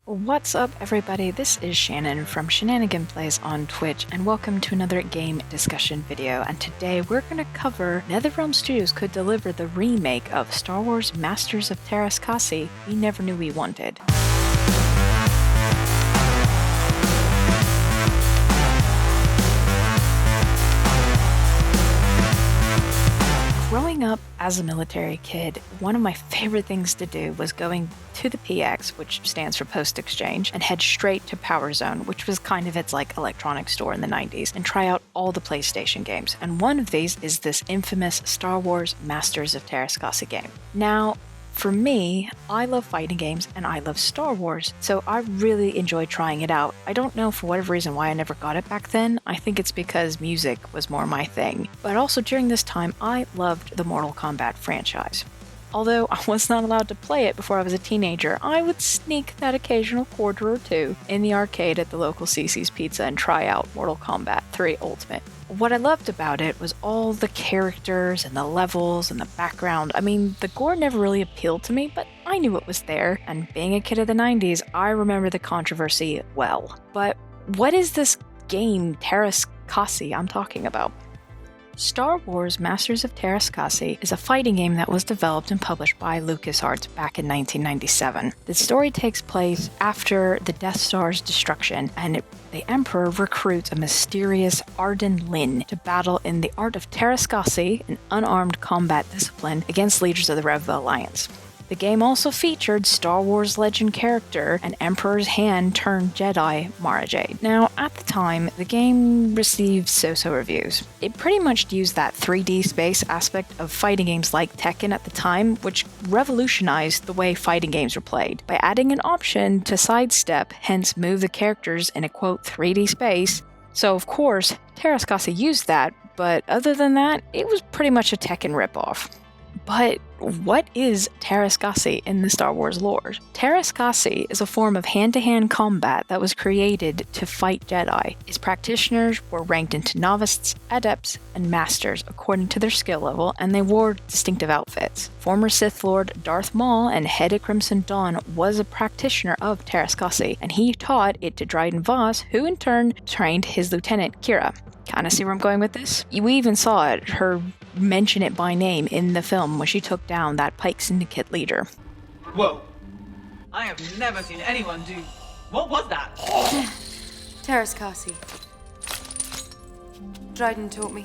What's up, everybody? This is Shannon from Shenanigen Plays on Twitch, and welcome to another game discussion video. And today we're going to cover NetherRealm Studios could deliver the remake of Star Wars Masters of Teräs Käsi we never knew we wanted. Growing up as a military kid, one of my favorite things to do was going to the PX, which stands for Post Exchange, and head straight to Power Zone, which was kind of its electronics store in the 90s, and try out all the PlayStation games. And one of these is this infamous Star Wars Masters of Teräs Käsi game. Now, for me, I love fighting games and I love Star Wars, so I really enjoyed trying it out. I don't know for whatever reason why I never got it back then. I think it's because music was more my thing. But also during this time, I loved the Mortal Kombat franchise. Although I was not allowed to play it before I was a teenager, I would sneak that occasional quarter or two in the arcade at the local CC's Pizza and try out Mortal Kombat 3 Ultimate. What I loved about it was all the characters and the levels and the background. I mean, the gore never really appealed to me, but I knew it was there, and being a kid of the 90s, I remember the controversy well. But what is this game, Teräs Käsi, I'm talking about? Star Wars Masters of Teräs Käsi is a fighting game that was developed and published by LucasArts back in 1997. The story takes place after the Death Star's destruction, and the Emperor recruits a mysterious Arden Lin to battle in the art of Teräs Käsi, an unarmed combat discipline, against leaders of the Rebel Alliance. The game also featured Star Wars legend character and Emperor's Hand-turned Jedi Mara Jade. Now, at the time, the game received so-so reviews. It pretty much used that 3D space aspect of fighting games like Tekken at the time, which revolutionized the way fighting games were played, by adding an option to sidestep, hence move the characters in a quote 3D space. So of course, Teräs Käsi used that, but other than that, it was pretty much a Tekken ripoff. But what is Teräs Käsi in the Star Wars lore? Teräs Käsi is a form of hand-to-hand combat that was created to fight Jedi. Its practitioners were ranked into novices, adepts, and masters according to their skill level, and they wore distinctive outfits. Former Sith Lord Darth Maul and Head of Crimson Dawn was a practitioner of Teräs Käsi, and he taught it to Dryden Voss, who in turn trained his lieutenant Kira. Kinda see where I'm going with this? We even saw her mention it by name in the film when she took down that Pike Syndicate leader. Whoa! I have never seen anyone do... What was that? Teräs Käsi. Dryden taught me.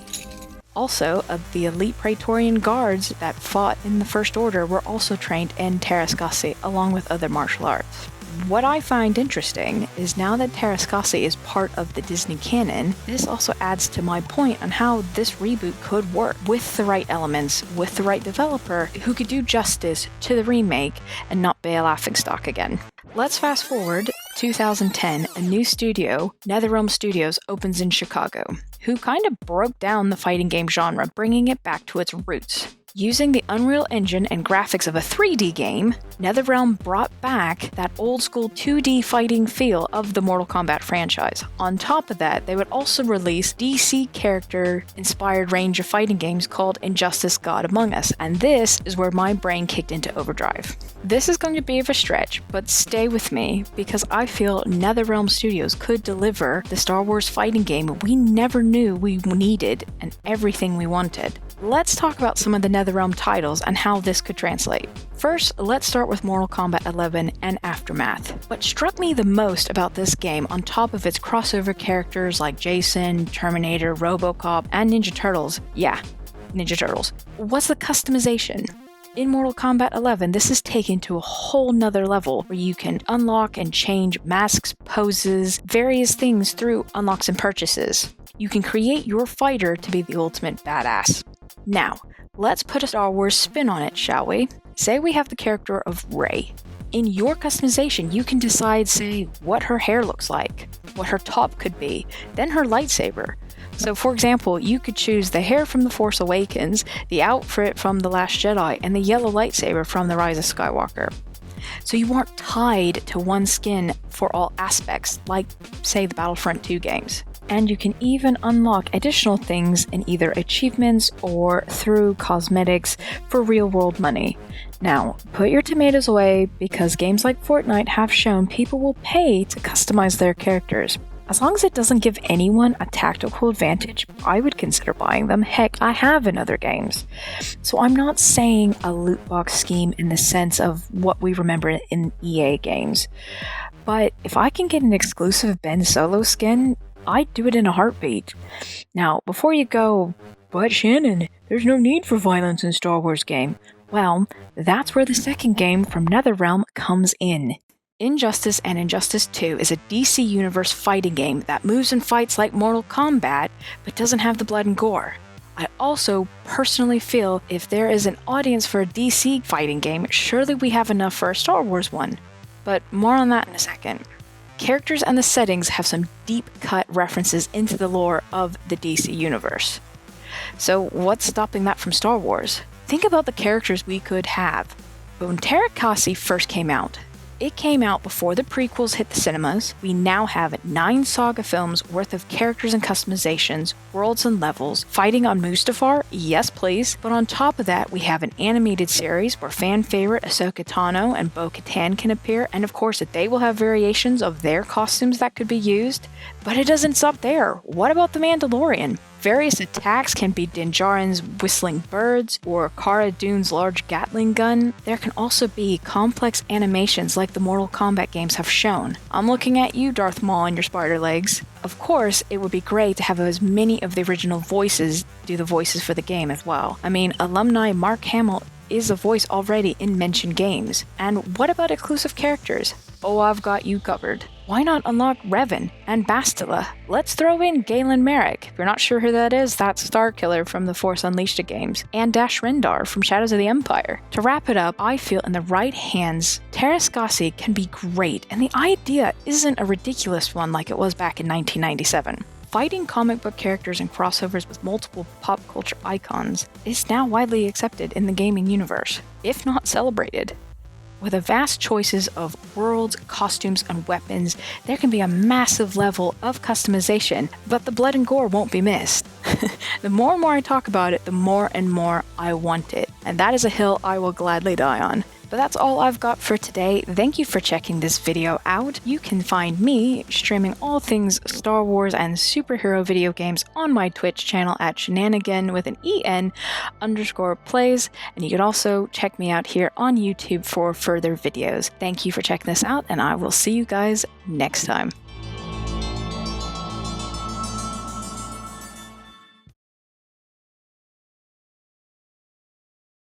Also, the elite Praetorian guards that fought in the First Order were also trained in Teräs Käsi, along with other martial arts. What I find interesting is now that Teräs Käsi is part of the Disney canon, this also adds to my point on how this reboot could work with the right elements, with the right developer who could do justice to the remake and not be a laughingstock again. Let's fast forward 2010, a new studio, NetherRealm Studios, opens in Chicago, who kind of broke down the fighting game genre, bringing it back to its roots. Using the Unreal Engine and graphics of a 3D game, NetherRealm brought back that old-school 2D fighting feel of the Mortal Kombat franchise. On top of that, they would also release DC character-inspired range of fighting games called Injustice: God Among Us, and this is where my brain kicked into overdrive. This is going to be of a stretch, but stay with me, because I feel NetherRealm Studios could deliver the Star Wars fighting game we never knew we needed and everything we wanted. Let's talk about some of the NetherRealm titles and how this could translate. First, let's start with Mortal Kombat 11 and Aftermath. What struck me the most about this game, on top of its crossover characters like Jason, Terminator, RoboCop, and Ninja Turtles, Ninja Turtles, was the customization. In Mortal Kombat 11, this is taken to a whole nother level where you can unlock and change masks, poses, various things through unlocks and purchases. You can create your fighter to be the ultimate badass. Now, let's put a Star Wars spin on it, shall we? Say we have the character of Rey. In your customization, you can decide, say, what her hair looks like, what her top could be, then her lightsaber. So for example, you could choose the hair from The Force Awakens, the outfit from The Last Jedi, and the yellow lightsaber from The Rise of Skywalker. So you aren't tied to one skin for all aspects, like, say, the Battlefront 2 games. and you can even unlock additional things in either achievements or through cosmetics for real-world money. Now, put your tomatoes away because games like Fortnite have shown people will pay to customize their characters. As long as it doesn't give anyone a tactical advantage, I would consider buying them. Heck, I have in other games. So I'm not saying a loot box scheme in the sense of what we remember in EA games. But if I can get an exclusive Ben Solo skin, I'd do it in a heartbeat. Now, before you go, but Shannon, there's no need for violence in Star Wars game. Well, that's where the second game from NetherRealm comes in. Injustice and Injustice 2 is a DC Universe fighting game that moves and fights like Mortal Kombat, but doesn't have the blood and gore. I also personally feel if there is an audience for a DC fighting game, surely we have enough for a Star Wars one. But more on that in a second. Characters and the settings have some deep-cut references into the lore of the DC Universe. So what's stopping that from Star Wars? Think about the characters we could have. When Teräs Käsi first came out, it came out before the prequels hit the cinemas. We now have 9 saga films worth of characters and customizations, worlds and levels, fighting on Mustafar, yes please, but on top of that we have an animated series where fan favorite Ahsoka Tano and Bo-Katan can appear, and of course they will have variations of their costumes that could be used. But it doesn't stop there. What about the Mandalorian? Various attacks can be Din Djarin's whistling birds or Cara Dune's large Gatling gun. There can also be complex animations like the Mortal Kombat games have shown. I'm looking at you, Darth Maul, and your spider legs. Of course, it would be great to have as many of the original voices do the voices for the game as well. I mean, alumni Mark Hamill is a voice already in mentioned games. And what about exclusive characters? Oh, I've got you covered. Why not unlock Revan and Bastila? Let's throw in Galen Merrick. If you're not sure who that is, that's Starkiller from the Force Unleashed games, and Dash Rendar from Shadows of the Empire. To wrap it up, I feel in the right hands, Teräs Käsi can be great, and the idea isn't a ridiculous one like it was back in 1997. Fighting comic book characters and crossovers with multiple pop culture icons is now widely accepted in the gaming universe, if not celebrated. With a vast choices of worlds, costumes, and weapons, there can be a massive level of customization, but the blood and gore won't be missed. The more and more I talk about it, the more and more I want it, and that is a hill I will gladly die on. But that's all I've got for today. Thank you for checking this video out. You can find me streaming all things Star Wars and superhero video games on my Twitch channel at Shenanigen with an EN_plays. And you can also check me out here on YouTube for further videos. Thank you for checking this out, and I will see you guys next time.